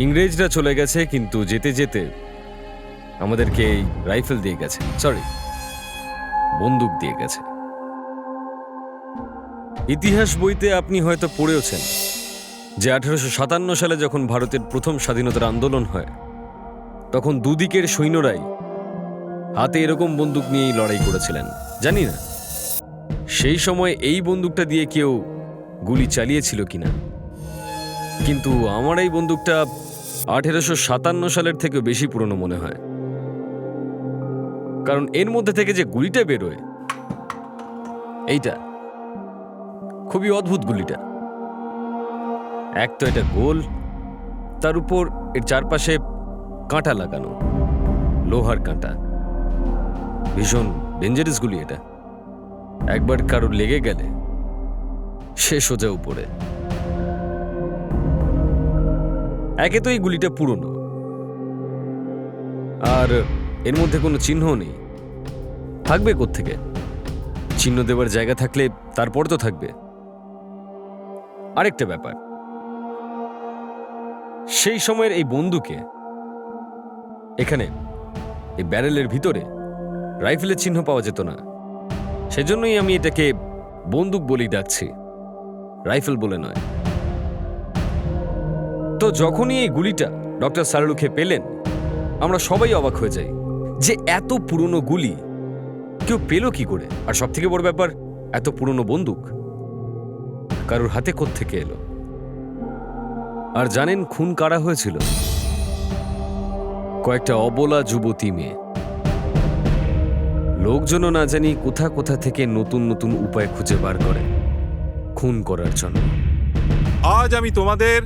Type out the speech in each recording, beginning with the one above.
ইংরেজরা চলে গেছে, কিন্তু যেতে যেতে আমাদেরকে এই রাইফেল দিয়ে গেছে, সরি বন্দুক দিয়ে গেছে। ইতিহাস বইতে আপনি হয়তো পড়েওছেন যে 1857 সালে যখন ভারতের প্রথম স্বাধীনতার আন্দোলন হয়, তখন দুদিকের সৈন্যরাই হাতে এরকম বন্দুক নিয়েই লড়াই করেছিলেন। জানি না সেই সময় এই বন্দুকটা দিয়ে কেউ গুলি চালিয়েছিল কিনা, কিন্তু আমার এই বন্দুকটা 1857 সালের থেকেও বেশি পুরনো মনে হয়, কারণ এর মধ্যে থেকে যে গুলিটা বেরোয়, এইটা খুবই অদ্ভুত গুলিটা। এক তো এটা গোল, তার উপর এর চারপাশে কাঁটা লাগানো, লোহার কাঁটা। ভীষণ ডেঞ্জারাস গুলি এটা। একবার কারো লেগে গেলে সে সোজা উপরে। একে তো এই গুলিটা পুরনো, আর এর মধ্যে কোনো চিহ্ন নেই। থাকবে কোত্থেকে? চিহ্ন দেওয়ার জায়গা থাকলে তারপর তো থাকবে। আরেকটা ব্যাপার, সেই সময়ের এই বন্দুকে এখানে এই ব্যারেলের ভিতরে রাইফেলের চিহ্ন পাওয়া যেত না। সেজন্যই আমি এটাকে বন্দুক বলেই ডাকছি, রাইফেল বলে নয়। তো যখনই এই গুলিটা ডক্টর সারালুকে পেলেন, আমরা সবাই অবাক হয়ে যাই যে এত পুরনো গুলি কেউ পেল কি করে, আর সব থেকে বড় ব্যাপার, এত পুরনো বন্দুক কারোর হাতে কোত্থেকে এলো। আর জানেন খুন কারা হয়েছিল? কয়েকটা অবলা যুবতী মেয়ে। লোকজনও না জানি কোথা কোথা থেকে নতুন নতুন উপায় খুঁজে বার করে খুন করার জন্য। আজ আমি তোমাদের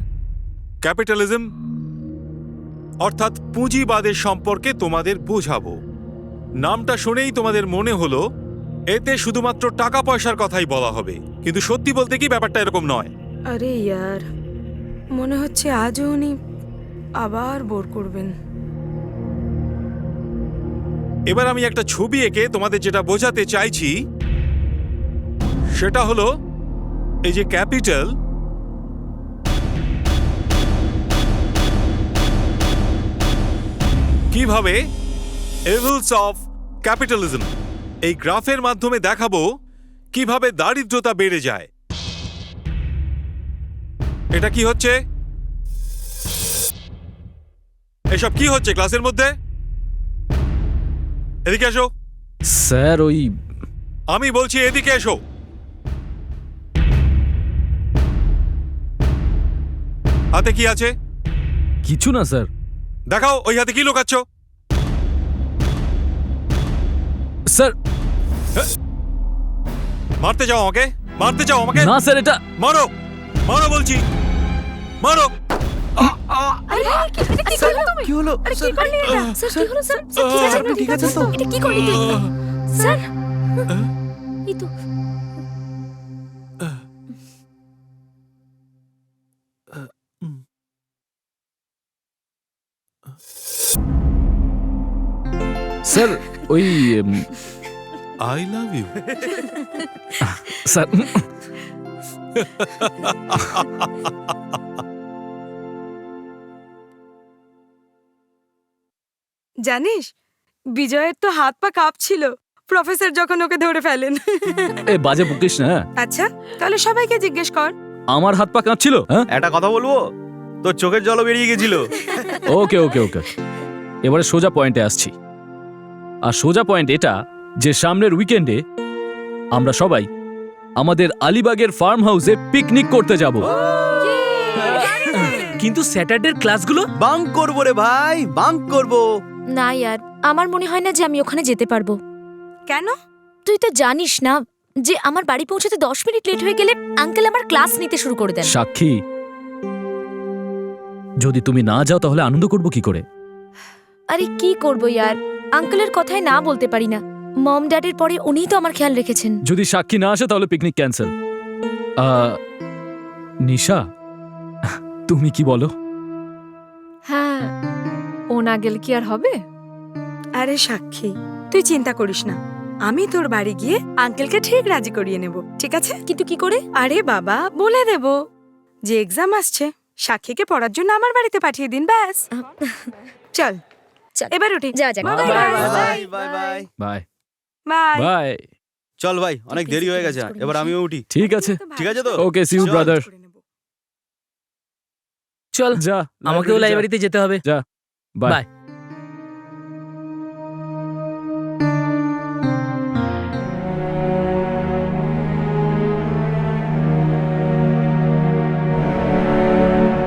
ক্যাপিটালিজম অর্থাৎ পুঁজিবাদের সম্পর্কে তোমাদের বোঝাবো। নামটা শুনেই তোমাদের মনে হলো এতে শুধুমাত্র টাকা পয়সার কথাই বলা হবে, কিন্তু সত্যি বলতে কি ব্যাপারটা এরকম নয়। আরে ইয়ার, মনে হচ্ছে আজও উনি আবার বোর করবেন। এবার আমি একটা ছবি এঁকে তোমাদের যেটা বোঝাতে চাইছি সেটা হলো এই যে ক্যাপিটাল, কিভাবে এভিলস অফ ক্যাপিটালিজম এই গ্রাফের মাধ্যমে দেখাবো কিভাবে দারিদ্রতা বেড়ে যায়। এটা কি হচ্ছে? এসব কি হচ্ছে ক্লাসের মধ্যে? এদিকে এসো। স্যার ওই আমি বলছি এদিকে এসো। হাতে কি আছে? কিছু না স্যার। দেখাও ওই হাতে কি লুকাচ্ছ? স্যার মারতে যাও আমাকে, মারতে যাও আমাকে। না স্যার, এটা মারো, মারো বলছি, মারো। কি হলো? আরে কি করলি এটা? স্যার কি হলো স্যার? স্যার ঠিক আছে তো? এটা কি করলি তুই? স্যার এই তো স্যার ওই আই লাভ ইউ। স্যার জানিস, বিজয়ের তো হাত পা কাঁপছিল প্রফেসর যখন ওকে ধরে ফেলেন। এ বাজে বকিস না। আচ্ছা, তাহলে সবাইকে জিজ্ঞেস কর। আমার হাত পা কাঁপছিল। হ্যাঁ, একটা কথা বলবো, তোর চোখের জলও বেরিয়ে গেছিল। ওকে ওকে ওকে, এবারে সোজা পয়েন্টে আসছি। আর সোজা পয়েন্ট এটা যে সামনের উইকেন্ডে আমরা সবাই আমাদের আলিবাগের ফার্ম হাউসে পিকনিক করতে যাব। কিন্তু স্যাটারডের ক্লাসগুলো বাঙ্ক করবো রে ভাই, বাঙ্ক করবো। না ইয়ার, আমার মনে হয় না যে আমি ওখানে যেতে পারবো। কেন? তুই তো জানিস না যে আমার বাড়ি পৌঁছাতে 10 মিনিট লেট হয়ে গেলে আঙ্কেল আমার ক্লাস নিতে শুরু করে দেন। সাক্ষী, যদি তুমি না যাও তাহলে আনন্দ করব কি করে? আরে কি করব ইয়ার, আঙ্কেলের কথায় না বলতে পারি না। মম ড্যাডের পরে উনিই তো আমার খেয়াল রেখেছেন। যদি সাক্ষী না আসে তাহলে পিকনিক ক্যান্সেল। নিশা, তুমি কি বলো? হ্যাঁ, ও না গেলে কি আর হবে? আরে সাক্ষী, তুই চিন্তা করিস না, আমি তোর বাড়ি গিয়ে আঙ্কেলকে ঠিক রাজি করিয়ে নেব, ঠিক আছে? কিন্তু কি করে? আরে বাবা, বলে দেব যে এক্সাম আসছে, সাক্ষীকে পড়ার জন্য আমার বাড়িতে পাঠিয়ে দিন ব্যাস। চল চল। এবার উঠি। যাওয়া যাক। Bye bye bye. Bye bye bye bye bye. Bye. চল ভাই, অনেক দেরি হয়ে গেছে, এবার আমিও উঠি। ঠিক আছে, ঠিক আছে তো? ওকে, সি ইউ চল। ব্রাদার। চল, যা, আমাকেও যা। লাইব্রেরিতে যেতে হবে। বাই। বাই।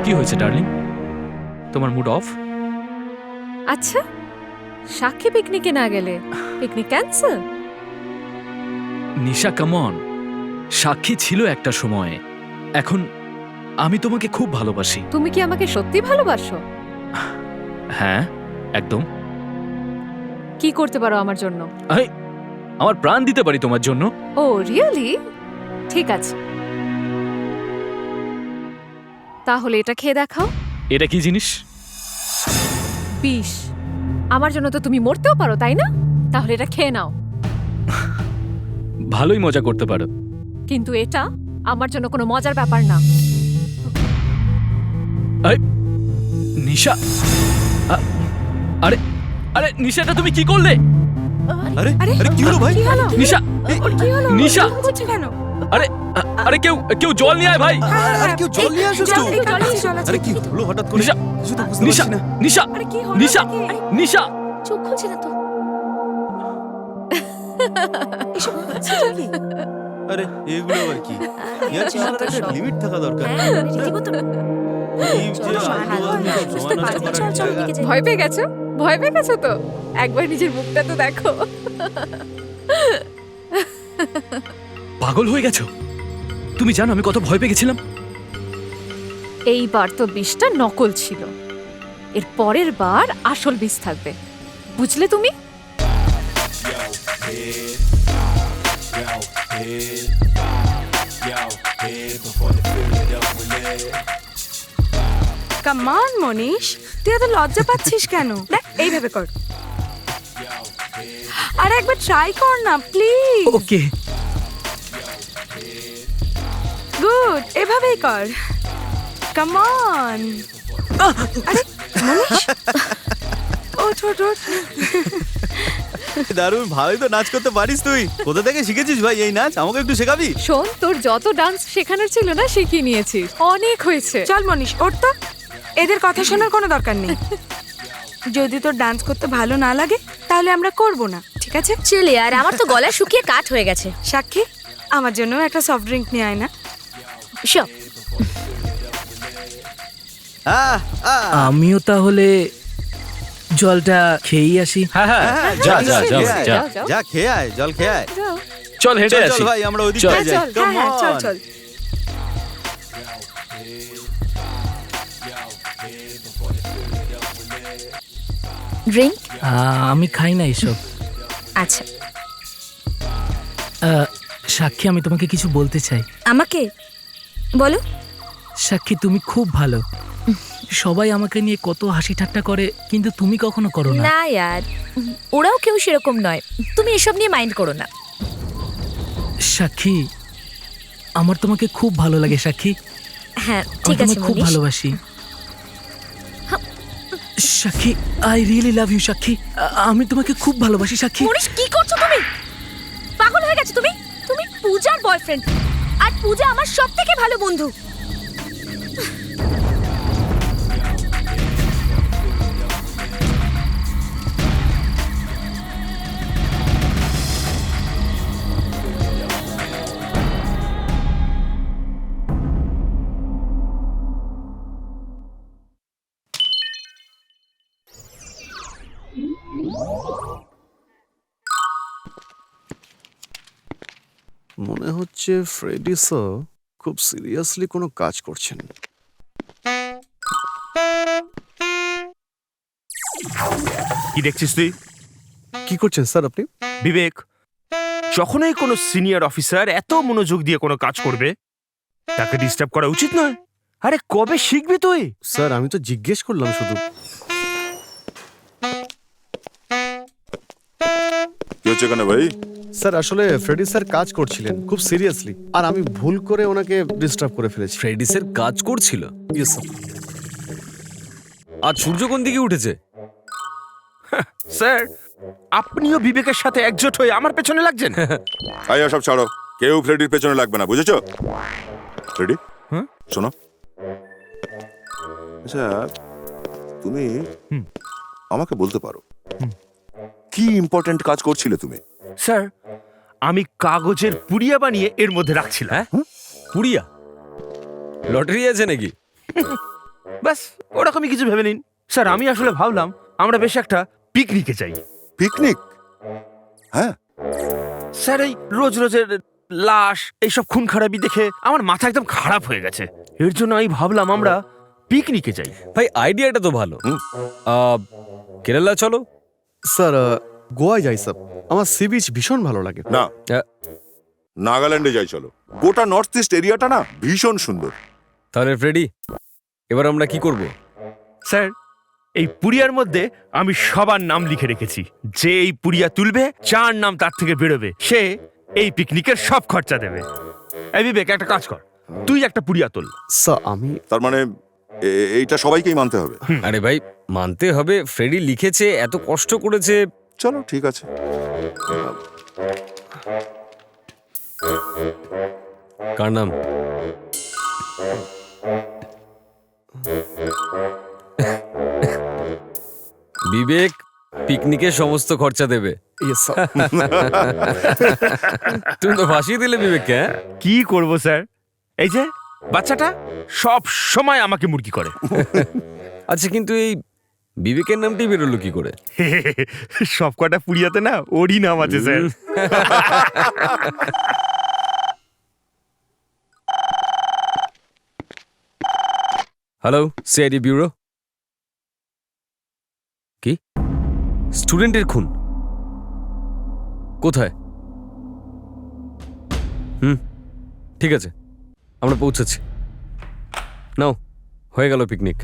কি হয়েছে ডার্লিং, তোমার মুড অফ? আচ্ছা, সাক্ষী পিকনিকে না গেলে পিকনিক ক্যান্সেল? নিশা কামন, সাক্ষী ছিল একটা সময়ে, এখন আমি তোমাকে খুব ভালোবাসি। তুমি কি আমাকে সত্যি ভালোবাসো? হ্যাঁ, একদম। কি করতে পারো আমার জন্য? আমার প্রাণ দিতে পারি তোমার জন্য। ও রিয়েলি? ঠিক আছে, তাহলে এটা খেয়ে দেখাও। এটা কি জিনিস? বিষ। আমার জন্য তো তুমি মরতেও পারো, তাই না? তাহলে এটা খেয়ে নাও। ভালোই মজা করতে পারো। কিন্তু এটা আমার জন্য কোনো মজার ব্যাপার না। নিশা, আরে আরে নিশাটা তুমি কি করলে? আরে আরে কি হলো ভাই? কি হলো? নিশা, ওর কি হলো? নিশা! এরকম করছে কেন? আরে আরে কেউ জল নিয়ে আয় ভাই। আরে কেউ জল নিয়ে আসুস তো। এই কাছে জল আছে। আরে কি হলো হঠাৎ করে? নিশা, কিছু তো বুঝতে নিশা, পারছি না। নিশা, আরে কি হলো? নিশা, নাকি? নিশা। চোখ খুলছে না তো। এসব হচ্ছে কি? আরে এগুলো আবার কি? ইয়ার চেহারার একটা লিমিট থাকা দরকার। হ্যাঁ, রীতিমতো। এই যে চলো, আলু চলো, আলু সব সমান আছে চল, চল, করার ওদিকে জায়গা। যাই। ভয় পেয়ে গেছো? ভয় পেয়ে গেছো তো? একবার নিজের মুখটা তো দেখো। পাগল হয়ে গেছো? তুমি জানো আমি কত ভয় পেয়ে গেছিলাম? এইবার তো বিষটা নকল ছিল, এর পরের বার আসল বিষ থাকবে, বুঝলে তুমি? Come on, মনীষ, তুই এত লজ্জা পাচ্ছিস কেন? দেখ এইভাবে কর। আরে একবার ট্রাই কর না প্লিজ। ওকে, গুড, এভাবেই কর। Come on. আরে মনীষ, ওঠ ওঠ ওঠ। দারুণ, ভালোই তো নাচ করতে পারিস তুই। কোথা থেকে শিখেছিস ভাই এই নাচ? আমাকে একটু শেখাবি? শোন, তোর যত ডান্স শেখানোর ছিল না শিখিয়ে নিয়েছিস, অনেক হয়েছে। চল মনীষ, ওঠ তো। এদের কথা শোনার কোনো দরকার নেই। যদি তোর ডান্স করতে ভালো না লাগে তাহলে আমরা করব না, ঠিক আছে? চলে আর আমার তো গলা শুকিয়ে কাঠ হয়ে গেছে। সাক্ষী, আমার জন্য একটা সফট ড্রিঙ্ক নিয়ে আয় না। সব আমিও তাহলে জলটা খেয়েই আসি। হ্যাঁ হ্যাঁ, হ্যাঁ, যা যা, যা যা, যা যা, যা। যাও। যা খেয়ে আয়, জল খেয়ে আয়। যাও। চল হেঁটে চল আসি। চল ভাই, আমরা ওদিকে চল। যাই। চল, Come হ্যাঁ চল on. চল। ড্রিঙ্ক। আমি খাই না এসব। আচ্ছা, সাক্ষী, আমি তোমাকে কিছু বলতে চাই। আমাকে বলো। সাক্ষী, তুমি খুব ভালো। সবাই আমাকে নিয়ে কত হাসি ঠাট্টা করে, কিন্তু তুমি কখনো করো না। না ইয়ার, ওরাও কেউ সেরকম নয়, তুমি এসব নিয়ে মাইন্ড করো না। সাক্ষী, আমার তোমাকে খুব ভালো লাগে সাক্ষী। হ্যাঁ আমি ঠিক আছে তোমায় খুব মনীষ। ভালোবাসি সাক্ষী। আই রিয়েলি লাভ ইউ সাক্ষী। আমি তোমাকে খুব ভালোবাসি সাক্ষী। মনীষ, কি করছো তুমি? পাগল হয়ে গেছো তুমি? তুমি পূজার বয়ফ্রেন্ড, আর পূজা আমার সবথেকে ভালো বন্ধু। মনে হচ্ছে ফ্রেডি স্যার খুব সিরিয়াসলি কোনো কাজ করছেন। কি দেখছিস তুই? কি করছেন স্যার আপনি? বিবেক, যখনই কোনো সিনিয়র অফিসার এত মনোযোগ দিয়ে কোনো কাজ করবে তাকে ডিস্টার্ব করা উচিত নয়। আরে কবে শিখবি তুই? স্যার আমি তো জিজ্ঞেস করলাম শুধু। কি হচ্ছে কেন ভাই? স্যার আসলে ফ্রেডি স্যার কাজ করছিলেন খুব সিরিয়াসলি, আর আমি ভুল করে ওনাকে ডিস্টার্ব করে ফেলেছি। ফ্রেডিসের কাজ করছিল? Yes sir. আর সূর্য কোন দিকে উঠেছে? স্যার আপনিও বিবেকের সাথে একজোট হয়ে আমার পেছনে লাগছেন। আয়া সব ছাড়ো, কেউ ফ্রেডির পেছনে লাগবে না, বুঝেছো? ফ্রেডি, হ্যাঁ? শোনো। আচ্ছা, তুমি আমাকে বলতে পারো কি ইম্পর্টেন্ট কাজ করছিলে তুমি? স্যার আমি কাগজের পুড়িয়া বানিয়ে এর মধ্যে রাখছিলাম। হ্যাঁ? পুড়িয়া? লটারি আছে নাকি? ব্যাস ওরকমই কিছু ভেবে নিন। স্যার আমি আসলে ভাবলাম আমরা বেশ একটা পিকনিকে যাই। পিকনিক? হ্যাঁ, স্যার এই রোজ রোজের লাশ এইসব খুন খারাপি দেখে আমার মাথা একদম খারাপ হয়ে গেছে। এর জন্য আমি ভাবলাম আমরা পিকনিকে যাই। ভাই আইডিয়াটা তো ভালো। কেরালা চলো। স্যার গোয়ায় যাই স্যার, আমার সি বিচ ভীষণ ভালো লাগে। না, আহ, নাগাল্যান্ডে যাই চলো। গোটা নর্থ ইস্ট এরিয়াটা না ভীষণ সুন্দর। তাহলে ফ্রেডি, এবার আমরা কি করব? স্যার এই পুড়িয়ার মধ্যে আমি সবার নাম লিখে রেখেছি। যে এই পুড়িয়া তুলবে, যার নাম তার থেকে বেরোবে, সে এই পিকনিকের সব খরচা দেবে। এই বিবেক একটা কাজ কর, তুই একটা পুড়িয়া তোল। স্যার আমি তার মানে এইটা সবাইকেই মানতে হবে। আরে ভাই মানতে হবে, ফ্রেডি লিখেছে, এত কষ্ট করেছে। চলো ঠিক আছে। কার নাম? বিবেক পিকনিকের সমস্ত খরচা দেবে। Yes sir. তুমি তো ফাঁসিয়ে দিলে বিবেককে। হ্যাঁ? কি করব স্যার, এই যে বাচ্চাটা সব সময় আমাকে মুরগি করে। আচ্ছা কিন্তু এই বিবেকের নামটি বেরোলো কি করে? সব কটা পুড়িয়াতে না ওরই নাম আছে স্যার। Hello, CID bureau. কি স্টুডেন্টের খুন? কোথায়? ঠিক আছে, আমরা পৌঁছাচ্ছি। নাও, হয়ে গেল পিকনিক।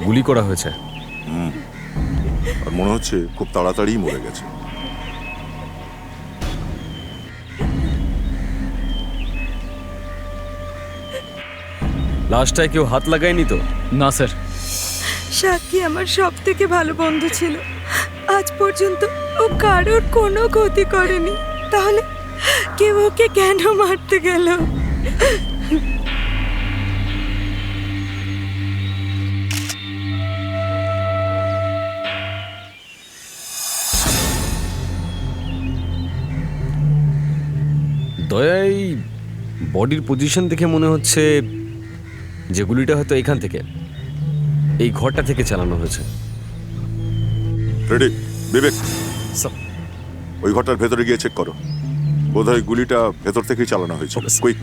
গুলি করা হয়েছে। আর মনে হচ্ছে খুব তাড়াতাড়ি মরে গেছে। লাশটায় কেউ হাত লাগায়নি তো? না স্যার। সাক্ষী আমার সব থেকে ভালো বন্ধু ছিল, আজ পর্যন্ত ও কারোর কোনো ক্ষতি করেনি, তাহলে কেউ ওকে কেন মারতে গেল? দয়া, এই বডির পজিশন দেখে মনে হচ্ছে যে গুলিটা হয়তো এখান থেকে, এই ঘরটা থেকে চালানো হয়েছে। রেডি বিবেক, স্যার। ওই ঘরটার ভেতরে গিয়ে চেক করো। বোধহয় গুলিটা ভেতর থেকেই চালানো হয়েছিল। Okay, sir. কুইক।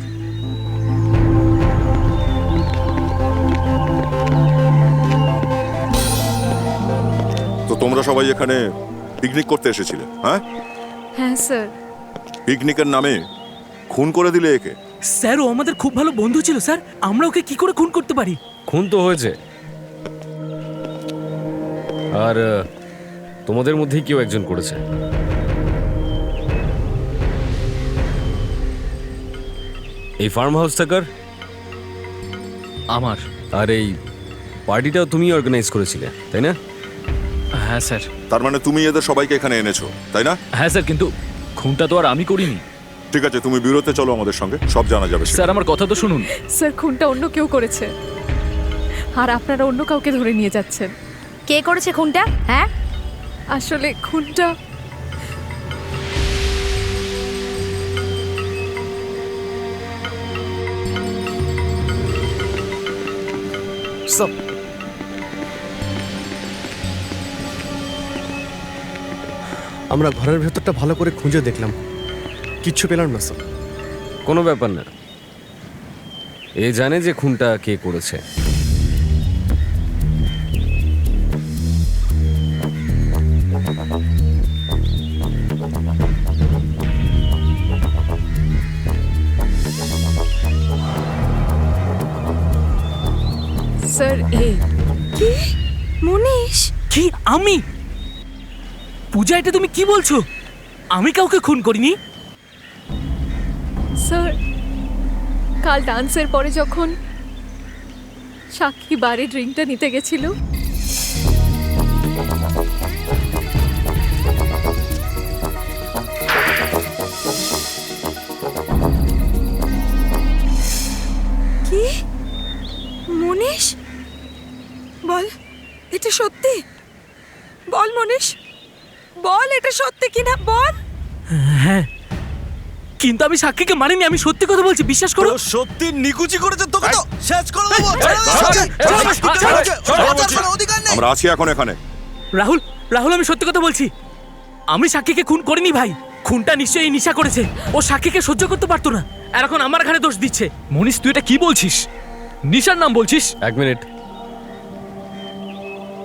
তো তোমরা সবাই এখানে পিকনিক করতে এসেছিলে? হ্যাঁ, হ্যাঁ স্যার। পিকনিকের নামে খুন করে দিলে একে। স্যার ও আমাদের খুব ভালো বন্ধু ছিল স্যার, আমরা ওকে কি করে খুন করতে পারি? খুন তো হয়েছে, আর তোমাদের মধ্যেই কেউ একজন করেছে। এই ফার্ম হাউসটা কার? আমার। আর এই পার্টিটাও তুমি অর্গানাইজ করেছিলে, তাই না? হ্যাঁ স্যার। তার মানে তুমি এদের সবাইকে এখানে এনেছো, তাই না? হ্যাঁ স্যার, কিন্তু খুনটা তো আর আমি করিনি। ঠিক আছে, তুমি ব্যুরোতে চলো, আমাদের সঙ্গে সব জানা যাবে। স্যার আমার কথা তো শুনুন। স্যার খুনটা অন্য কেউ করেছে, আর আপনারা অন্য কাউকে ধরে নিয়ে যাচ্ছেন। কে করেছে খুনটা? হ্যাঁ, আসলে খুনটা স্যার আমরা ঘরের ভেতরটা ভালো করে খুঁজে দেখলাম, কিচ্ছু পেলাম না স্যার। কোনো ব্যাপার না, এ জানে যে খুনটা কে করেছে। স্যার কি মনীষ? কি আমি? পূজা, এটা তুমি কি বলছো? আমি কাউকে খুন করিনি। স্যার কাল ডান্সের পরে যখন সাক্ষী বারে ড্রিঙ্কটা নিতে গেছিল, কি মনীষ? বল, এটা সত্যি? বল মনীষ, বল এটা সত্যি কিনা বল। হ্যাঁ, কিন্তু আমি সাক্ষীকে মারিনি, আমি সত্যি কথা বলছি, বিশ্বাস করো। সত্যি নিকুচি করেছে তোকে তো শেষ করে দেবো। আমরা আছি এখন এখানে। রাহুল, রাহুল, আমি সত্যি কথা বলছি। আমি সাক্ষীকে খুন করিনি ভাই। খুনটা নিশ্চয়ই নিশা করেছে। ও সাক্ষীকে সহ্য করতে পারতো না, আর এখন আমার ঘাড়ে দোষ দিচ্ছে। মনীষ, তুই এটা কি বলছিস? নিশার নাম বলছিস? এক মিনিট,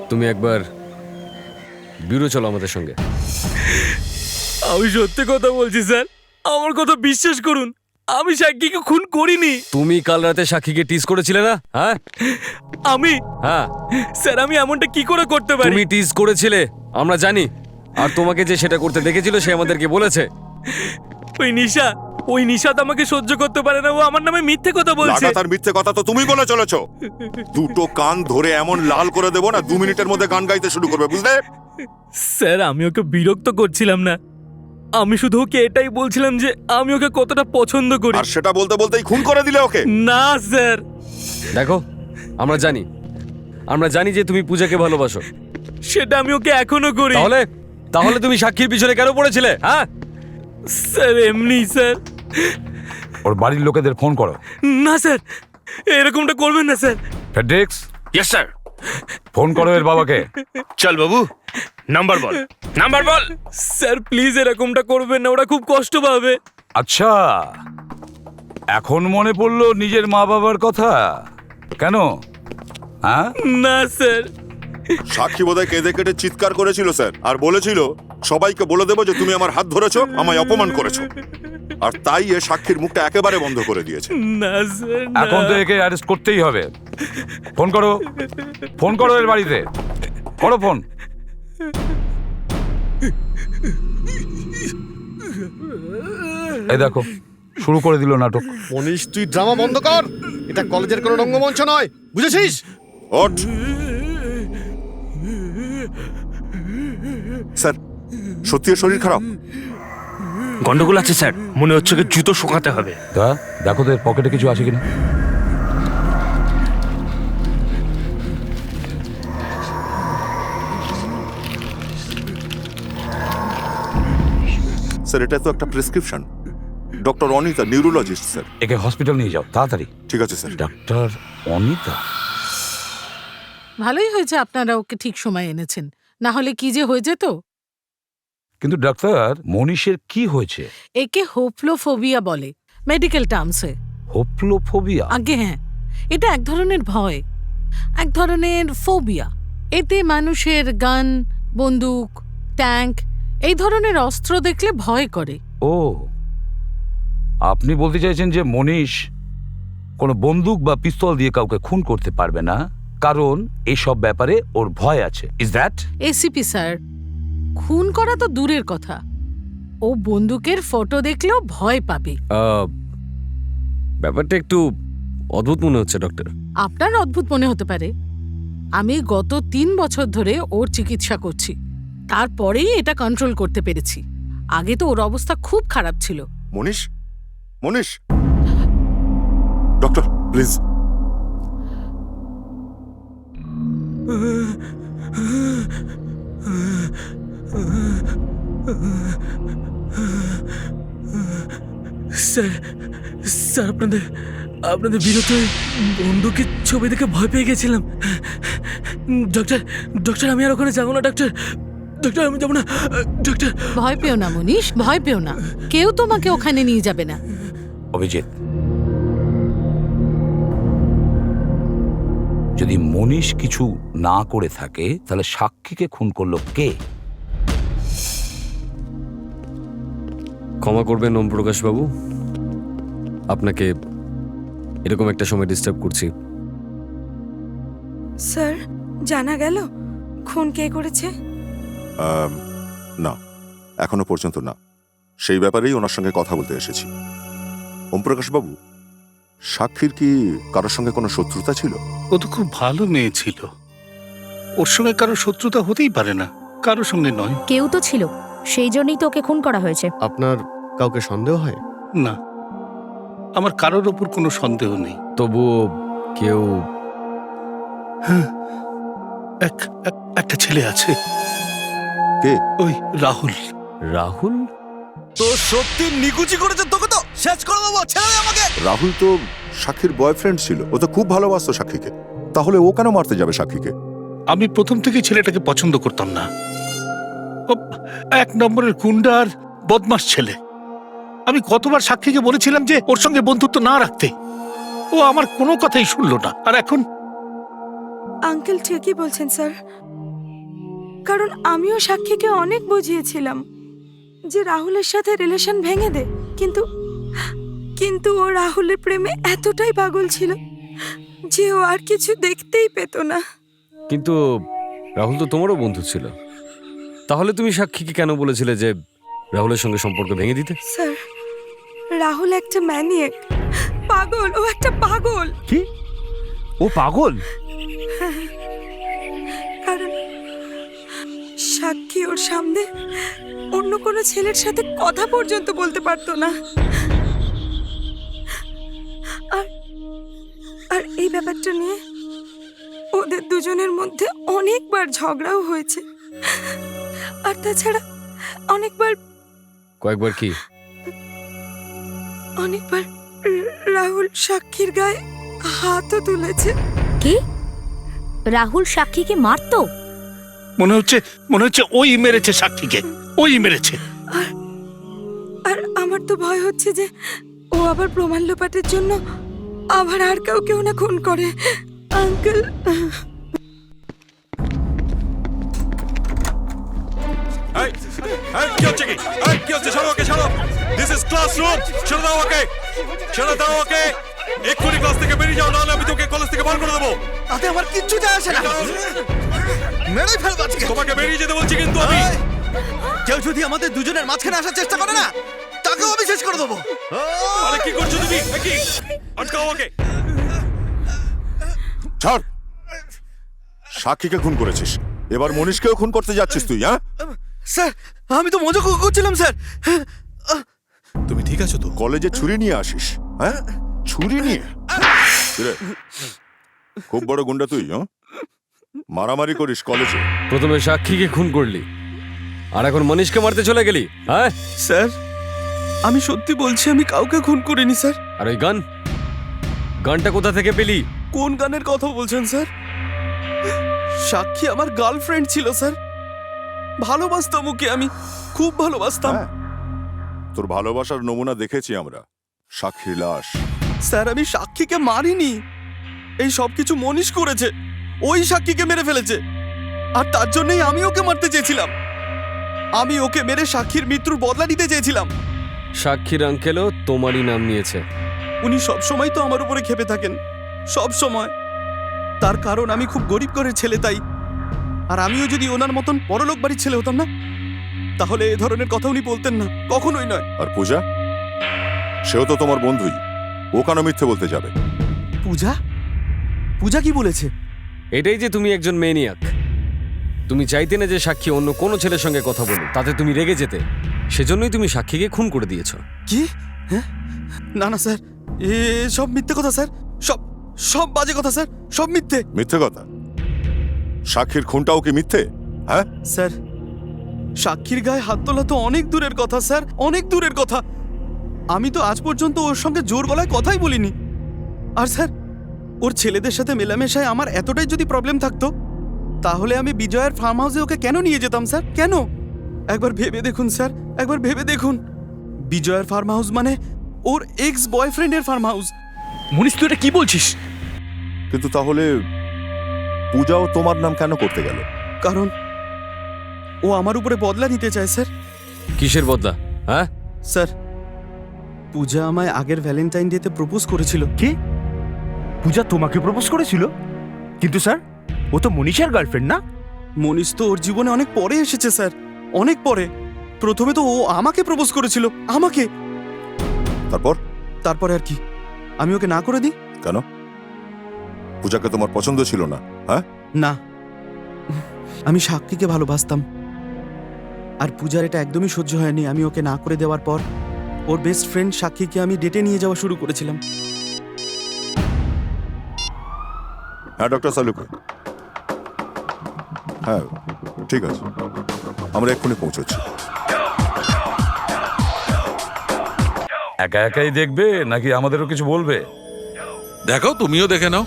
তুমি একবার ব্যুরো চলো আমাদের সঙ্গে। আমি সত্যি কথা বলছি স্যার, আমার কথা বিশ্বাস করুন, আমি সাক্ষীকে খুন করিনি। তুমি কাল রাতে সাক্ষীকে টিজ করেছিলে না? হ্যাঁ আমি হ্যাঁ, স্যার, আমি এমনটা কি করে করতে পারি? তুমি টিজ করেছিলে, আমরা জানি। আর তোমাকে যে সেটা করতে দেখেছিল সে আমাদেরকে বলেছে। ওই নিশা তো আমাকে সহ্য করতে পারে না, ও আমার নামে মিথ্যে কথা বলছে। লাগাতার মিথ্যে কথা তো তুমি বলে চলেছো। দুটো কান ধরে এমন লাল করে দেবো না, 2 মিনিটের মধ্যে গান গাইতে শুরু করবে, বুঝলে? স্যার, আমি ওকে বিরক্ত করছিলাম না, আমি শুধু ওকে এটাই বলছিলাম যে আমি ওকে কতটা পছন্দ করি। আর সেটা বলতে বলতেই খুন করে দিলে ওকে। না স্যার, দেখো, আমরা জানি যে তুমি পূজাকে ভালোবাসো। সেটা আমি ওকে এখনো করি। তাহলে তুমি সাক্ষীর পিছনে কেন পড়েছিলে? হ্যাঁ স্যার, এমনি স্যার। ওর বাড়ির লোকেদের ফোন করো। না স্যার, এরকমটা করবেন না স্যার। ফেডরিক্স, ইয়েস স্যার। ফোন করো এর বাবাকে। চল বাবু, নাম্বার বল, নাম্বার বল। স্যার প্লিজ এরকমটা করবেন না, ওরা খুব কষ্ট পাবে। আচ্ছা, এখন মনে পড়লো নিজের মা বাবার কথা? কেন? হ্যাঁ? না স্যার। সাক্ষী বোধহয় কেঁদে কেটে চিৎকার করেছিল স্যার, আর বলেছিল সবাইকে বলে দেবো যে তুমি আমার হাত ধরেছো, আমায় অপমান করেছো। আর তাই এ সাক্ষীর মুখটা একেবারে বন্ধ করে দিয়েছে। না স্যার, এখন তো একে অ্যারেস্ট করতেই হবে। ফোন করো, ফোন করো এর বাড়িতে, করো ফোন। এই দেখো, শুরু করে দিল নাটক। মনীষ, তুই ড্রামা বন্ধ কর। এটা কলেজের কোনো রঙ্গমঞ্চ নয়, বুঝেছিস? ওঠ। স্যার, সত্যি ওর শরীর খারাপ? গন্ডগোল আছে স্যার, মনে হচ্ছে কি জুতো শুকাতে হবে। তা দেখো তো এর পকেটে কিছু আছে কিনা। স্যার, এটা তো একটা prescription. Doctor Anita, neurologist sir. একে হসপিটাল নিয়ে যাও তাড়াতাড়ি। ঠিক আছে স্যার। ডাক্তার অনিতা? ভালোই হয়েছে আপনারা ওকে ঠিক সময় এনেছেন, না হলে কি যে হয়ে যেত। কিন্তু ডাক্তার, মনীষের কি হয়েছে? একে হোপ্লোফোবিয়া বলে মেডিকেল টার্মসে। হোপ্লোফোবিয়া? আগে হ্যাঁ, এটা এক ধরনের ভয়, এক ধরনের ফোবিয়া। এতে মানুষের গান, বন্দুক, ট্যাঙ্ক এই ধরনের অস্ত্র দেখলে ভয় করে। ও, আপনি বলতে চাইছেন যে মনীষ কোনো বন্দুক বা পিস্তল দিয়ে কাউকে খুন করতে পারবে না, কারণ এসব ব্যাপারে ওর ভয় আছে। Is that? এসিপি স্যার, খুন করা তো দূরের কথা, ও বন্দুকের ফটো দেখলেও ভয় পাবে। ব্যাপারটা একটু অদ্ভুত মনে হচ্ছে ডক্টর। আপনার অদ্ভুত মনে হতে পারে, আমি গত 3 বছর ধরে ওর চিকিৎসা করছি, তারপরেই এটা কন্ট্রোল করতে পেরেছি। আগে তো ওর অবস্থা খুব খারাপ ছিল। মনীষ, মনীষ, ডক্টর প্লিজ। স্যার, স্যার, আপনাদের বিরুদ্ধে বন্দুকের ছবি দেখে ভয় পেয়ে গেছিলাম। ডক্টর, আমি আর ওখানে যাবো না ডক্টর। আমি যাবো না ডক্টর। ভয় পেও না মনীষ, ভয় পেও না, কেউ তোমাকে ওখানে নিয়ে যাবে না। অভিজিৎ, যদি মনীষ কিছু না করে থাকে তাহলে সাক্ষীকে খুন করলো কে? ক্ষমা করবেন ওম প্রকাশ বাবু, আপনাকে এরকম একটা সময় ডিস্টার্ব করছি। স্যার জানা গেল খুন কে করেছে? না, এখনো পর্যন্ত না। সেই ব্যাপারেই ওনার সঙ্গে কথা বলতে এসেছি। ওমপ্রকাশ বাবু, সাক্ষীর কি কারোর সঙ্গে কোনো শত্রুতা ছিল? ও তো খুব ভালো মেয়ে ছিল, ওর সঙ্গে কারো শত্রুতা হতেই পারে না, কারোর সঙ্গে নয়। কেউ তো ছিল, সেই জন্যই তো ওকে খুন করা হয়েছে। আপনার কাউকে সন্দেহ হয়? না, আমার কারোর ওপর কোনো সন্দেহ নেই। তবুও কেউ হ্যাঁ, একটা ছেলে আছে। কে? ওই রাহুল। রাহুল? তো সত্যি নিকুচি করেছে তোকে, তো শেষ করে দেবো, ছেড়ে দে আমাকে। রাহুল তো সাক্ষীর বয়ফ্রেন্ড ছিল, ও তো খুব ভালোবাসতো সাক্ষীকে। তাহলে ও কেন মারতে যাবে সাক্ষীকে? আমি প্রথম থেকে ছেলেটাকে পছন্দ করতাম না। ও এক নম্বরের গুন্ডা আর বদমাস ছেলে। আমি কতবার সাক্ষীকে বলেছিলাম যে ওর সঙ্গে বন্ধুত্ব না রাখতে, ও আমার কোনো কথাই শুনলো না। আর এখন আঙ্কেল ঠিকই বলছেন স্যার, কারণ আমিও সাক্ষীকে অনেক বুঝিয়েছিলাম যে রাহুলের সাথে রিলেশন ভেঙে দে, কিন্তু ও রাহুলের প্রেমে এতটাই পাগল ছিল যে ও আর কিছু দেখতেই পেত না। কিন্তু রাহুল তো তোমারও বন্ধু ছিল, তাহলে তুমি সাক্ষীকে কেন বলেছিলে যে রাহুলের সঙ্গে সম্পর্ক ভেঙে দিতে? স্যার, রাহুল একটা ম্যানিয়াক, পাগল, ও একটা পাগল। কি? ও পাগল? কারণ সাক্ষী ওর সামনে অন্য কোনো ছেলের সাথে কথা পর্যন্ত বলতে পারতো না। আর এই ব্যাপারটা নিয়ে ওদের দুজনের মধ্যে অনেকবার ঝগড়াও হয়েছে। আর তাছাড়া কয়েকবার কি? অনেকবার রাহুল সাক্ষীর গায়ে হাতও তুলেছে। কি? রাহুল সাক্ষীকে মারতো? মনে হচ্ছে ওই মেরেছে সাক্ষীকে, ওই মেরেছে। আর আমার তো ভয় হচ্ছে যে ও আবার প্রমাণ লোপাটের জন্য আবার আর কেউ না খুন করে। আঙ্কেল, কি হচ্ছে কি? কি হচ্ছে? ছাড়ো ওকে, ছাড়ো। This is classroom. ছেড়ে দাও ওকে, ছেড়ে দাও ওকে। এক্ষুনি ক্লাস থেকে বেরিয়ে যাও, নাহলে আমি তোকে কলেজ থেকে বার করে দেবো। তাতে আমার কিচ্ছু যায় আসে না, মেরেই ফেলবো আজকে। তোমাকে বেরিয়ে যেতে বলছি কিন্তু আমি। কেউ যদি আমাদের দুজনের মাঝখানে আসার চেষ্টা করে না, তাকেও আমি শেষ করে দেবো। আরে কি করছো তুমি? কি আটকাও ওকে। ছাড়। সাক্ষীকে খুন করেছিস, এবার মনীষকেও খুন করতে যাচ্ছিস তুই? হ্যাঁ স্যার, আমি তো মজা করছিলাম স্যার। তুমি ঠিক আছো তো? কলেজে ছুরি নিয়ে আসিস? হ্যাঁ, ছুরি নিয়ে? কিরে, খুব বড় গুন্ডা তুই? হ্যাঁ, মারামারি করিস কলেজে? প্রথমে সাক্ষীকে খুন করলি, আর এখন মনীষকে মারতে চলে গেলি? হ্যাঁ স্যার, আমি সত্যি বলছি, আমি কাউকে খুন করিনি স্যার। আর ওই গানটা কোথা থেকে পেলি? কোন গানের কথা বলছেন স্যার? সাক্ষী আমার গার্লফ্রেন্ড ছিল স্যার, ভালোবাসতাম ওকে, আমি খুব ভালোবাসতাম। তোর ভালোবাসার নমুনা দেখেছি আমরা, সাক্ষীর লাশ। স্যার, আমি সাক্ষীকে মারিনি, এই সব কিছু মনীষ করেছে। ওই সাক্ষীকে মেরে ফেলেছে, আর তার জন্যই আমি ওকে মারতে চেয়েছিলাম। আমি ওকে মেরে সাক্ষীর মৃত্যুর বদলা নিতে চেয়েছিলাম। সাক্ষীর আঙ্কেলও তোমারই নাম নিয়েছে। উনি সবসময় তো আমার উপরে ক্ষেপে থাকেন, সব সময়। তার কারণ আমি খুব গরিব ঘরের ছেলে, তাই। আর আমিও যদি ওনার মতন বড়লোক বাড়ির ছেলে হতাম না, তাহলে এ ধরনের কথা উনি বলতেন না, কখনোই নয়। আর পূজা, সেও তো তোমার বন্ধুই, ও কেন মিথ্যে বলতে যাবে? পূজা? পূজা কি বলেছে? এটাই যে তুমি একজন মেনিয়াক। তুমি চাইতে না যে সাক্ষী অন্য কোনো ছেলের সঙ্গে কথা বলুক, তাতে তুমি রেগে যেতে, সেজন্যই তুমি সাক্ষীকে খুন করে দিয়েছো। কি? হ্যাঁ, না না স্যার, এ সব মিথ্যে কথা স্যার, সব বাজে কথা স্যার, সব মিথ্যে। মিথ্যে কথা? সাক্ষীর খুনটাও কি মিথ্যে? হ্যাঁ স্যার, সাক্ষীর গায়ে হাত তোলা তো অনেক দূরের কথা স্যার, অনেক দূরের কথা। আমি তো আজ পর্যন্ত ওর সঙ্গে জোর গলায় কথাই বলিনি। আর স্যার, ওর ছেলেদের সাথে মেলামেশায় আমার এতটাই যদি প্রবলেম থাকতো, তাহলে আমি বিজয়ের ফার্ম হাউসে ওকে কেন নিয়ে যেতাম স্যার? কেন? একবার ভেবে দেখুন স্যার, একবার ভেবে দেখুন। বিজয়ের ফার্ম হাউস মানে ওর এক্স বয়ফ্রেন্ডের ফার্ম হাউস। মনীষ, তুই এটা কি বলছিস? কিন্তু তাহলে পূজাও তোমার নাম কেন করতে গেল? কারণ ও আমার উপরে বদলা নিতে চায় স্যার। কিসের বদলা? হ্যাঁ স্যার, পূজা আমায় আগের ভ্যালেন্টাইন ডেতে প্রপোজ করেছিল। কি? পূজা তোমাকে প্রপোজ করেছিল? কিন্তু স্যার, ও তো মনীষার গার্লফ্রেন্ড না? মনীষ তো ওর জীবনে অনেক পরে এসেছে স্যার, অনেক পরে। প্রথমে তো ও আমাকে প্রপোজ করেছিল, আমাকে। তারপরে আর কি, আমি ওকে না করে দিই। কেন? পূজাকে তোমার পছন্দ ছিল না? হ্যাঁ না, আমি সাক্ষীকে ভালোবাসতাম, আর পূজার এটা একদমই সহ্য হয়নি। আমি ওকে না করে দেওয়ার পর ওর বেস্ট ফ্রেন্ড সাক্ষীকে আমি ডেটে নিয়ে যাওয়া শুরু করেছিলাম। হ্যাঁ ডক্টর সালুকে, হ্যাঁ ঠিক আছে, আমরা এক্ষুনি পৌঁছচ্ছি। একা একাই দেখবে নাকি আমাদেরও কিছু বলবে? দেখো, তুমিও দেখে নাও।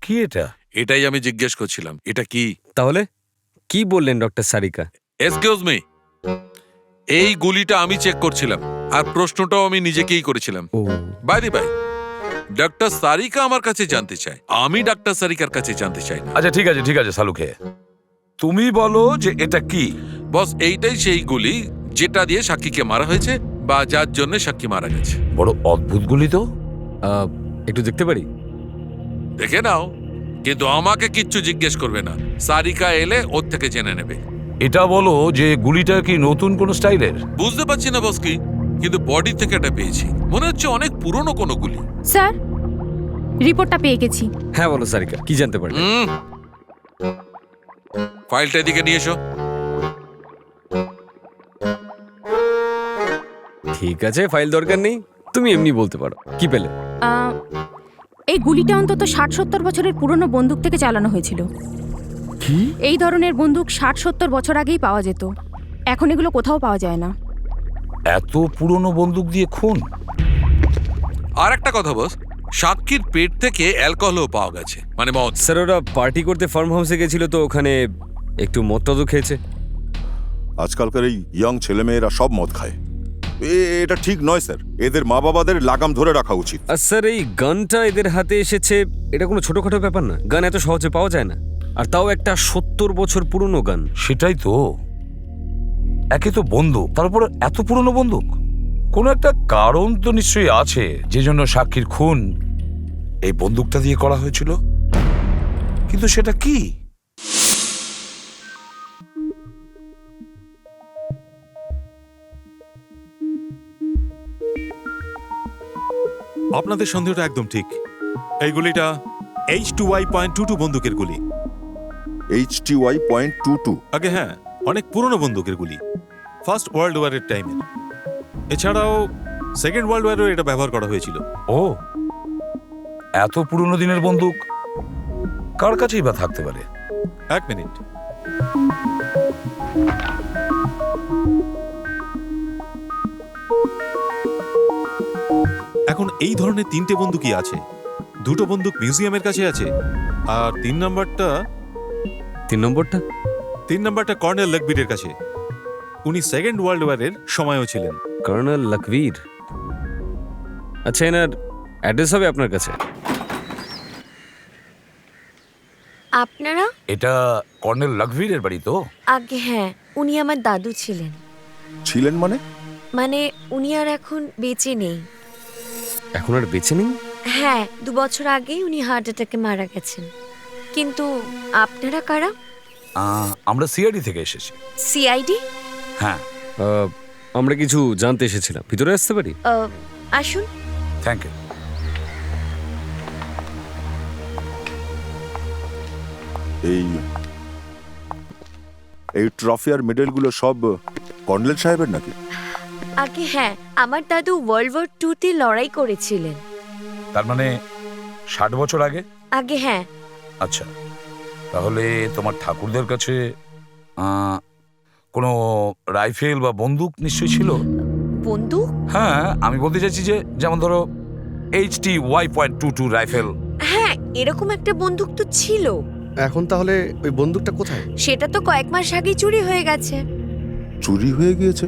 কি এটা? এটাই আমি জিজ্ঞেস করছিলাম, এটা কি? তাহলে কি বললেন ডক্টর সারিকা? এক্সকিউজ মি, এই গুলিটা আমি চেক করছিলাম, আর প্রশ্নটাও আমি নিজেকেই করেছিলাম। By the by, doctor Sarika আমার কাছে জানতে চায়, আমি ডক্টর সারিকার কাছে জানতে চাই না। আচ্ছা ঠিক আছে সালুকে, তুমি বলো যে এটা কি। বস, এইটাই সেই গুলি যেটা দিয়ে সাক্ষীকে মারা হয়েছে, বা যার জন্য সাক্ষী মারা গেছে। বড় অদ্ভুত গুলি তো। একটু দেখতে পারি? দেখে নাও, কিন্তু আমাকে কিচ্ছু জিজ্ঞেস করবে না। সারিকা এলে ওর থেকে জেনে নেবে। এটা বলো যে গুলিটা কি নতুন কোন স্টাইলের? বুঝতে পারছি না বস কি, কিন্তু বডি থেকে এটা পেয়েছি, মনে হচ্ছে অনেক পুরনো কোনো গুলি। স্যার, রিপোর্টটা পেয়ে গেছি। হ্যাঁ বলো সারিকা, কি জানতে পারলে? ফাইলটা এদিকে নিয়ে এসো। ঠিক আছে, ফাইল দরকার নেই, তুমি এমনি বলতে পারো। কি পেলে? এই গুলিটা অন্তত 60-70 বছরের পুরনো বন্দুক থেকে চালানো হয়েছিল। কি? এই ধরনের বন্দুক 60-70 বছর আগেই পাওয়া যেত, এখন এগুলো কোথাও পাওয়া যায় না। এত পুরনো বন্দুক দিয়ে খুন? আর একটা কথা বস, সাক্ষীর পেট থেকে অ্যালকোহলও পাওয়া গেছে, মানে মদ। স্যার, ওরা পার্টি করতে ফার্ম হাউসে গেছিল, তো ওখানে একটু মদ টদও খেয়েছে। আজকালকার এই ইয়াং ছেলেমেয়েরা সব মদ খায়, এটা ঠিক নয় স্যার। এদের মা বাবাদের লাগাম ধরে রাখা উচিত। আর স্যার, এই গানটা এদের হাতে এসেছে, এটা কোনো ছোটখাটো ব্যাপার না। গান এত সহজে পাওয়া যায় না, আর তাও একটা 70 বছর পুরনো গান। সেটাই তো, একে তো বন্দুক, তারপর এত পুরনো বন্দুক। কোনো একটা কারণ তো নিশ্চয়ই আছে যে জন্য সাক্ষীর খুন এই বন্দুকটা দিয়ে করা হয়েছিল, কিন্তু সেটা কি? আপনাদের সন্দেহটা একদম ঠিক। এই গুলিটা H2Y.22 বন্দুকের গুলি। HTY.22? আগে হ্যাঁ, অনেক পুরনো বন্দুকের গুলি, ফার্স্ট ওয়ার্ল্ড ওয়ারের টাইমের। এছাড়াও সেকেন্ড ওয়ার্ল্ড ওয়ারেও এটা ব্যবহার করা হয়েছিল। ও, এত পুরনো দিনের বন্দুক কার কাছেই বা থাকতে পারে? এক মিনিট, এখন এই ধরনের 3টে বন্দুকই আছে। 2টো বন্দুক মিউজিয়ামের কাছে আছে, আর 3 নম্বরটা কর্নেল লাকবীরের কাছে। উনি সেকেন্ড ওয়ার্ল্ড ওয়ারের সময়ও ছিলেন। কর্নেল লাকবীর? আচ্ছা, এনার অ্যাড্রেস হবে আপনার কাছে? আপনারা? এটা কর্নেল লাকবীরের বাড়ি তো? আগে হ্যাঁ, উনি আমার দাদু ছিলেন। ছিলেন মানে? মানে উনি আর এখন বেঁচে নেই। এখন আর বেঁচে নেই? হ্যাঁ, 2 বছর আগেই উনি হার্ট অ্যাটাকে মারা গেছেন। কিন্তু আপনারা কারা? আমরা সিআইডি থেকে এসেছি। সিআইডি? হ্যাঁ। আমরা কিছু জানতে এসেছিলাম, ভিতরে আসতে পারি? আসুন। Thank you. এই ট্রফি আর মেডেলগুলো সব কর্নেল সাহেবের নাকি? আগে হ্যাঁ, আমার দাদু ওয়ার্ল্ড ওয়ার 2-তে লড়াই করেছিলেন। তার মানে 60 বছর আগে? আগে হ্যাঁ। আচ্ছা, তাহলে তোমার ঠাকুরদের কাছে কোনো রাইফেল বা বন্দুক নিশ্চয়ই ছিল? বন্দুক? হ্যাঁ, আমি বলতে চাইছি যে যেমন ধরো HTY.22 রাইফেল। হ্যাঁ, এরকম একটা বন্দুক তো ছিল। এখন তাহলে ওই বন্দুকটা কোথায়? সেটা তো কয়েক মাস আগে চুরি হয়ে গেছে। চুরি হয়ে গিয়েছে?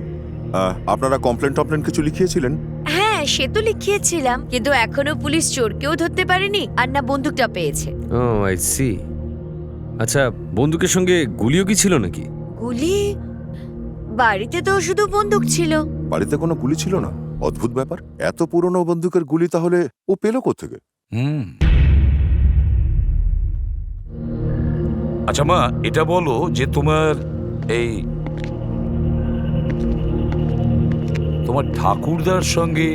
আপনারা কমপ্লেন কিছু লিখিয়েছিলেন? হ্যাঁ, সে তো লিখিয়েছিলাম, কিন্তু এখনো পুলিশ চোরকেও ধরতে পারেনি, আর না বন্দুকটা পেয়েছে। ও আই সি। আচ্ছা, বন্দুকের সঙ্গে গুলিও কি ছিল নাকি? গুলি? বাড়িতে তো শুধু বন্দুক ছিল। বাড়িতে কোনো গুলি ছিল না? অদ্ভুত ব্যাপার, এত পুরনো বন্দুকের গুলি তাহলে ও পেল কোত্থেকে? আচ্ছা মা, এটা বলো যে তোমার ঠাকুরদার সঙ্গে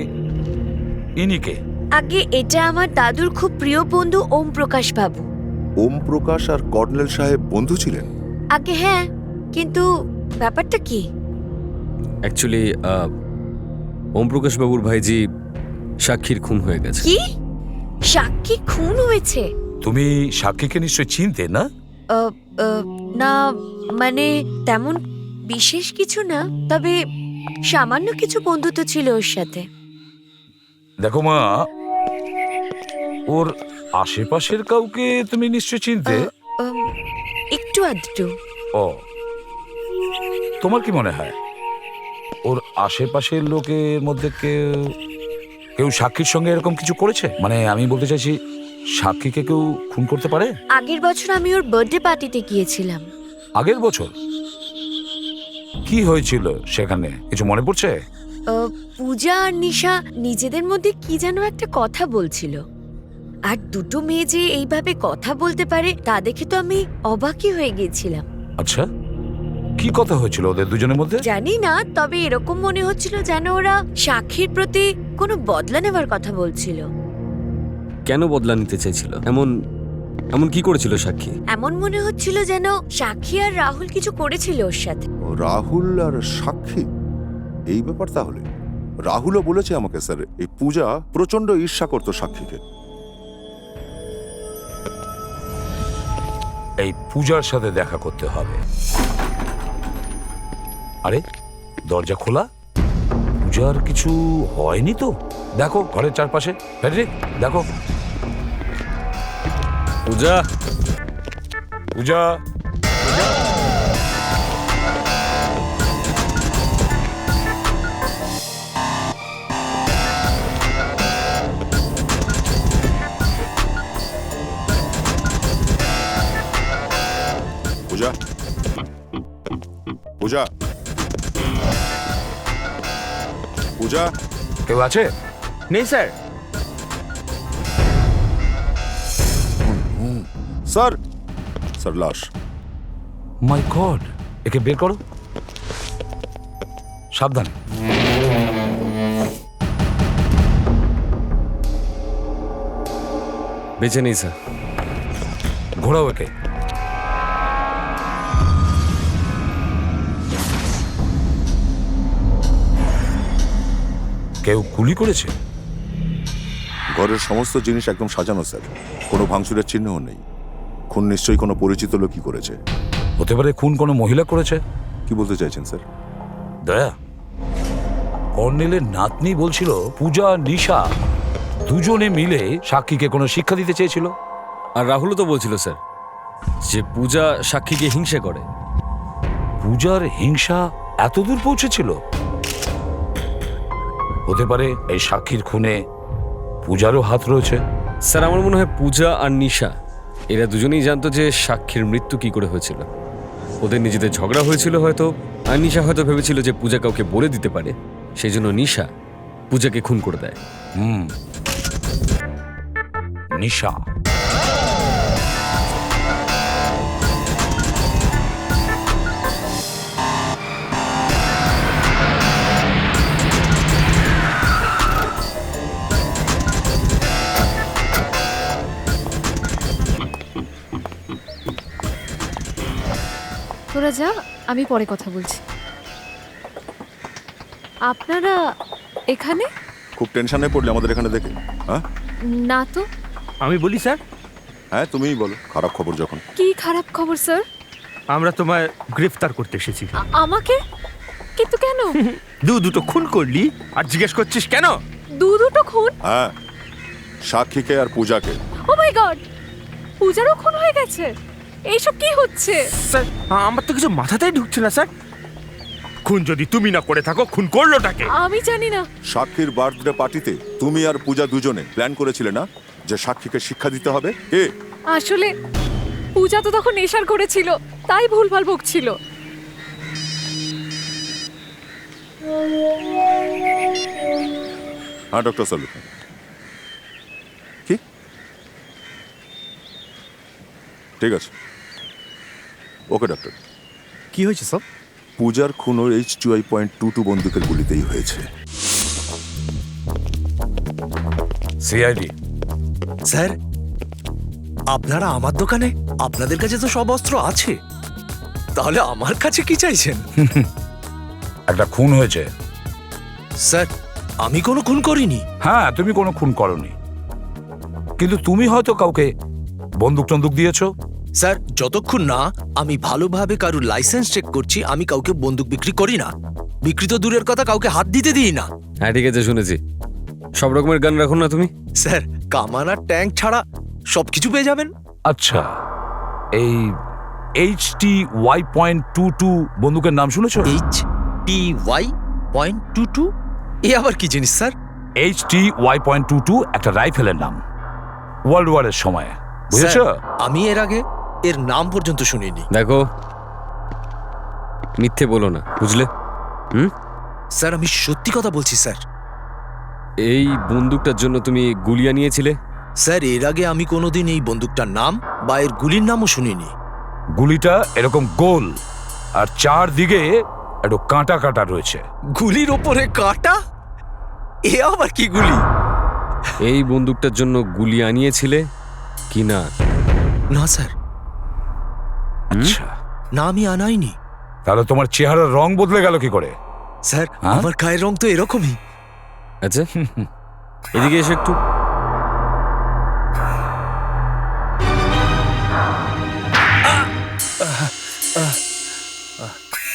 ইনিকে? আগে এটা আমার দাদুর খুব প্রিয় বন্ধু ওম প্রকাশ বাবু। ওম প্রকাশ আর কর্নেল সাহেব বন্ধু ছিলেন? আগে হ্যাঁ, কিন্তু ব্যাপারটা কি? অ্যাকচুয়ালি ওম প্রকাশ বাবুর ভাইজি সাক্ষীর খুন হয়ে গেছে। কি? সাক্ষী খুন হয়েছে? তুমি সাক্ষীকে নিশ্চয় চিনতে না? না, মানে তেমন বিশেষ কিছু না, তবে সামান্য কিছু বন্ধুত্ব ছিল ওর সাথে। দেখো মা, ওর আশেপাশের কাউকে তুমি নিশ্চয় চিনতে। একটু আধটু। ও, তোমার কি মনে হয় ওর আশেপাশের লোকের মধ্যে কেউ সাক্ষীর সঙ্গে এরকম কিছু করেছে? মানে আমি বলতে চাইছি, সাক্ষীকে কেউ খুন করতে পারে? আগের বছর আমি ওর বার্থডে পার্টিতে গিয়েছিলাম। আগের বছর? কি হয়েছিল সেখানে, কিছু মনে পড়ছে? পূজা আর নিশা নিজেদের মধ্যে কি যেন একটা কথা বলছিল, আর দুটো মেয়ে যে এইভাবে কথা বলতে পারে তা দেখে তো আমি অবাকই হয়ে গেছিলাম। আচ্ছা, কি কথা হয়েছিল ওদের দুজনের মধ্যে? জানি না, তবে এরকম মনে হচ্ছিল যেন ওরা সাক্ষীর প্রতি কোনো বদলা নেওয়ার কথা বলছিল। কেন বদলা নিতে চাইছিল? এমন কি করেছিল সাক্ষী? এমন মনে হচ্ছিল যেন সাক্ষী আর রাহুল কিছু করেছিল ওর সাথে। রাহুল আর সাক্ষী, এই ব্যাপার তাহলে? রাহুলও বলেছে আমাকে স্যার, এই পূজা প্রচন্ড ঈর্ষা করতো সাক্ষীকে। এই পূজার সাথে দেখা করতে হবে। আরে দরজা খোলা, পূজার কিছু হয়নি তো? দেখো ঘরের চারপাশে। ফ্রেডরিক, দেখো। পূজা, পূজা, পূজা, পূজা, পূজা, কেউ আছে? নেই স্যার। স্যার, স্যার লাশ। মাই গড, একে বের করো, সাবধানে। বেঁচে নেই স্যার। ঘোরাও একে। কেউ গুলি করেছে? ঘরের সমস্ত জিনিস একদম সাজানো স্যার, কোনো ভাঙচুরের চিহ্নও নেই। খুন নিশ্চয়ই কোনো পরিচিত লোকই করেছে। হতে পারে খুন কোনো মহিলা করেছে। কি বলতে চাইছেন স্যার? দয়া, কর্নেলের নাতনি বলছিল পূজা আর নিশা দুজনে মিলে সাক্ষীকে কোনো শিক্ষা দিতে চেয়েছিল। আর রাহুলও তো বলছিল স্যার যে পূজা সাক্ষীকে হিংসা করে। পূজার হিংসা এতদূর পৌঁছেছিল? হতে পারে এই সাক্ষীর খুনে পূজারও হাত রয়েছে। স্যার আমার মনে হয় পূজা আর নিশা এরা দুজনেই জানতো যে সাক্ষীর মৃত্যু কি করে হয়েছিল। ওদের নিজেদের ঝগড়া হয়েছিল হয়তো, আর নিশা হয়তো ভেবেছিল যে পূজা কাউকে বলে দিতে পারে, সেই জন্য নিশা পূজাকে খুন করে দেয়। নিশা। তোরা যা, আমি পরে কথা বলছি। আপনারা এখানে? খুব টেনশনে পড়লে আমাদের এখানে দেখে? হ্যাঁ না তো। আমি বলি স্যার? হ্যাঁ তুমিই বলো। খারাপ খবর যখন। কি খারাপ খবর স্যার? আমরা তোমায় গ্রেফতার করতে এসেছি। আমাকে? কিন্তু কেন? দুটো খুন করলি আর জিজ্ঞেস করছিস কেন? দুটো খুন? হ্যাঁ, সাক্ষীকে আর পূজাকে। ও মাই গড, পূজারও খুন হয়ে গেছে? এইসব কি হচ্ছে? স্যার আমার তো কিছু মাথাতেই ঢুকছে না স্যার। খুন যদি তুমি না করে থাকো, খুন করলোটাকে? আমি জানি না। সাক্ষীর বার্থডে পার্টিতে তুমি আর পূজা দুজনে প্ল্যান করেছিলে না যে সাক্ষীকে শিক্ষা দিতে হবে? আসলে পূজা তো তখন নেশার করেছিল, তাই ভুলভাল বকছিল। হ্যাঁ ডক্টর সালু কি ঠিক আছে ওকে ডক্টর কি হয়েছে সব? পূজার খুন H2I.22 বন্দুকের গুলিতেই হয়েছে। সিআইডি স্যার আপনারা আমার দোকানে, আপনাদের কাছে তো সব অস্ত্র আছে, তাহলে আমার কাছে কি চাইছেন? একটা খুন হয়েছে। স্যার আমি কোনো খুন করিনি। হ্যাঁ, তুমি কোনো খুন করনি, কিন্তু তুমি হয়তো কাউকে বন্দুক টন্দুক দিয়েছো। স্যার যতক্ষণ না আমি ভালোভাবে কারোর লাইসেন্স চেক করছি, আমি কাউকে বন্দুক বিক্রি করি না। বিক্রি তো দূরের কথা, কাউকে হাত দিতে দিই না। হ্যাঁ ঠিক আছে, শুনেছি। সব রকমের গান রাখুন না তুমি? স্যার কামান আর ট্যাঙ্ক ছাড়া সবকিছু পেয়ে যাবেন। আচ্ছা, এই HTY.22 বন্দুকের নাম শুনেছো? HTY.22 এ আবার কি জিনিস স্যার? HTY.22 একটা রাইফেলের নাম, ওয়ার্ল্ড ওয়ারের সময়, বুঝেছো? আমি এর আগে এর নাম পর্যন্ত শুনিনি। দেখো, মিথ্যে বলো না, বুঝলে? স্যার আমি সত্যি কথা বলছি স্যার। এই বন্দুকটার জন্য তুমি গুলি আনিয়েছিলে? স্যার এর আগে আমি কোনোদিন এই বন্দুকটার নাম বা এর গুলির নামও শুনিনি। গুলিটা এরকম গোল আর চারদিকে একটু কাঁটা কাঁটা রয়েছে। গুলির ওপরে কাঁটা? এ আবার কি গুলি? এই বন্দুকটার জন্য গুলি আনিয়েছিলে কি না? না স্যার। আচ্ছা, না আমি আনাইনি। তাহলে তোমার চেহারার রং বদলে গেল কি করে? স্যার আমার গায়ের রং তো এরকমই। আচ্ছা, এদিকে এসে একটু।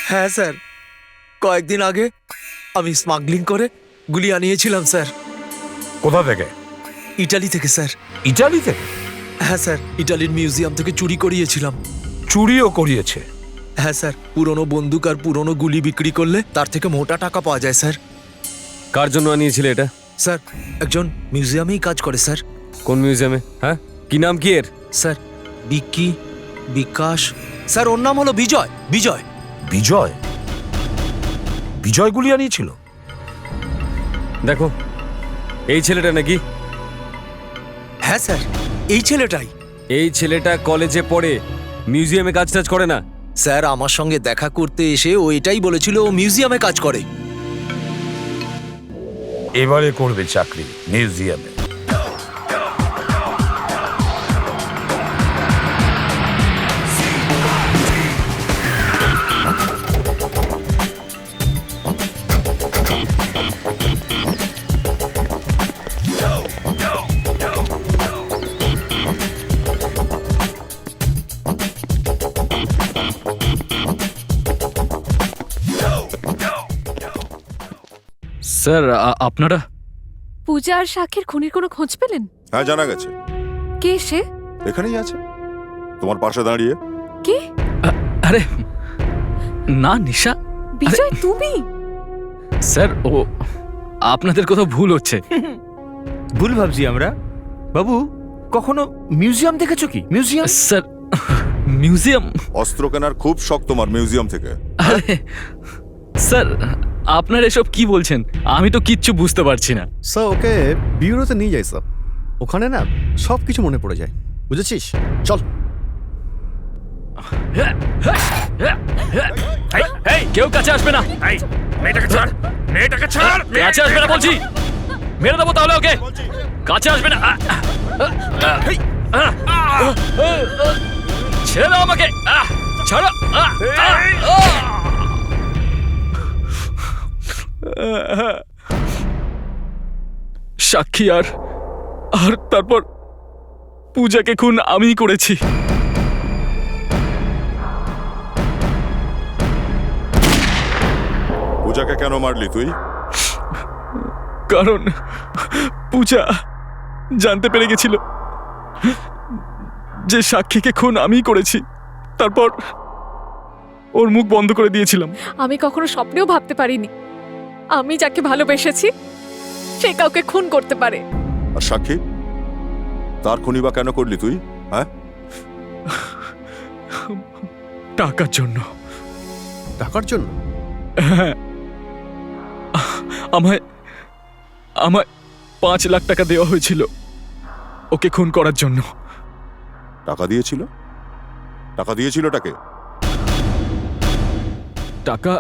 হ্যাঁ স্যার, কয়েকদিন আগে আমি স্মাগলিং করে গুলি আনিয়েছিলাম স্যার। কোথা থেকে? ইটালি থেকে স্যার। ইটালি থেকে? হ্যাঁ স্যার, ইটালির মিউজিয়াম থেকে চুরি করিয়েছিলাম। চুরিও করিয়েছে? হ্যাঁ স্যার, পুরনো বন্দুক আর পুরনো গুলি বিক্রি করলে তার থেকে মোটা টাকা পাওয়া যায় স্যার। কার জন্য আনিয়েছিলে এটা? স্যার একজন মিউজিয়ামেই কাজ করে স্যার। কোন মিউজিয়ামে? হ্যাঁ, কি নাম কি এর? স্যার বিক্কি, বিকাশ। স্যার ওর নাম হলো বিজয়। বিজয়? বিজয়? বিজয় গুলি আনিয়েছিল? দেখো, এই ছেলেটা নাকি? হ্যাঁ স্যার, এই ছেলেটাই। এই ছেলেটা কলেজে পড়ে, মিউজিয়ামে কাজ টাজ করে না। স্যার আমার সঙ্গে দেখা করতে এসে ও এটাই বলেছিল ও মিউজিয়ামে কাজ করে। এবারে করবে চাকরি মিউজিয়ামে। স্যার আপনারা পূজা আর সাক্ষীর খুনির কোনো খোঁজ পেলেন? হ্যাঁ জানা গেছে। কে সে? এখানেই আছে, তোমার পাশে দাঁড়িয়ে। কে? আরে না, নিশা। বিজয় তুমি? স্যার ও আপনাদের কোথাও ভুল হচ্ছে। ভুল ভাবছি আমরা। বাবু কখনো মিউজিয়াম দেখেছো কি? মিউজিয়াম? Sir museum? অস্ত্র কেনার খুব শখ তোমার মিউজিয়াম থেকে। আরে স্যার, আপনারা এসব কি বলছেন? আমি তো কিচ্ছু বুঝতে পারছি না। স্যার ওকে বিউরোতে নিয়ে যাই স্যার, ওখানে না সব কিছু মনে পড়ে যায়, বুঝেছিস? চল। কেউ কাছে আসবে না। মেয়েটাকে ছাড়, মেয়েটাকে ছাড়। কাছে আসবে না বলছি, মেরে দেবো তাহলে ওকে। কাছে আসবে না। ছেড়ে দাও আমাকে, ছাড়ো। সাক্ষী আর তারপর পূজাকে খুন আমিই করেছি। পূজাকে কেন মারলি তুই? কারণ পূজা জানতে পেরে গেছিল যে সাক্ষীকে খুন আমিই করেছি। তারপর ওর মুখ বন্ধ করে দিয়েছিলাম। আমি কখনো স্বপ্নেও ভাবতে পারিনি আমি যাকে ভালোবেসেছি সে কাউকে খুন করতে পারে। আর সাক্ষী, তার খুনি বা কেন করলি তুই? হ্যাঁ, টাকার জন্য। টাকার জন্য? হ্যাঁ, আমায় আমায় 5 লাখ টাকা দেওয়া হয়েছিল ওকে খুন করার জন্য। টাকা দিয়েছিল? টাকা দিয়েছিল টাকে? টাকা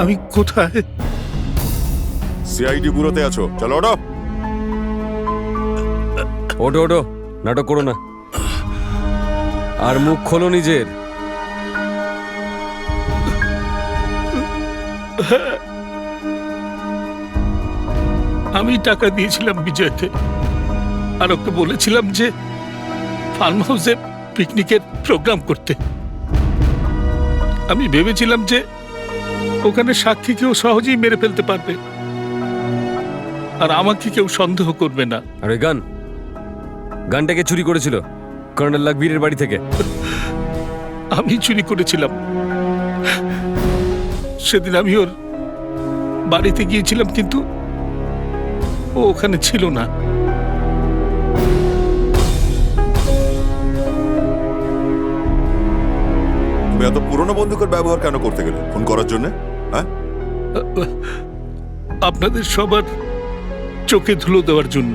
আমি কোথায়? সিআইডি ব্যুরোতে আছো, চলো ওঠো। ওঠো ওঠো, নাটক করো না, আর মুখ খোলো নিজের। আমি টাকা দিয়েছিলাম বিজয়কে, আর ওকে বলেছিলাম যে ফার্ম হাউসে পিকনিকের প্রোগ্রাম করতে। আমি ভেবেছিলাম যে ওখানে সাক্ষী কেউ সহজেই মেরে ফেলতে পারবে, আর আমাকে কেউ সন্দেহ করবে না। আর ওই গানটাকে চুরি করেছিল কর্নেল লাকবীরের বাড়ি থেকে। আমি চুরি করেছিলাম। সেদিন আমি ওর বাড়িতে গিয়েছিলাম, কিন্তু ও ওখানে ছিল না। তুমি এত পুরনো বন্দুকের ব্যবহার কেন করতে গেলে ফোন করার জন্য? হ্যাঁ, আপনাদের সবার চোখে ধুলো দেওয়ার জন্য।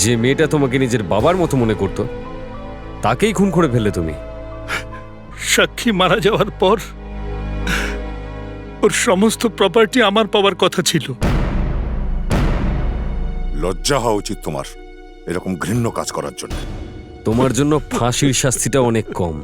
যে মেয়েটা তোমাকে নিজের বাবার মতো মনে করতো তাকেই খুন করে ফেললে তুমি। সাক্ষী মারা যাওয়ার পর ওর সমস্ত প্রপার্টি আমার পাওয়ার কথা ছিল। লজ্জা হওয়া উচিত তোমার এরকম ঘৃণ্য কাজ করার জন্য। তোমার জন্য ফাঁসির শাস্তিটা অনেক কম।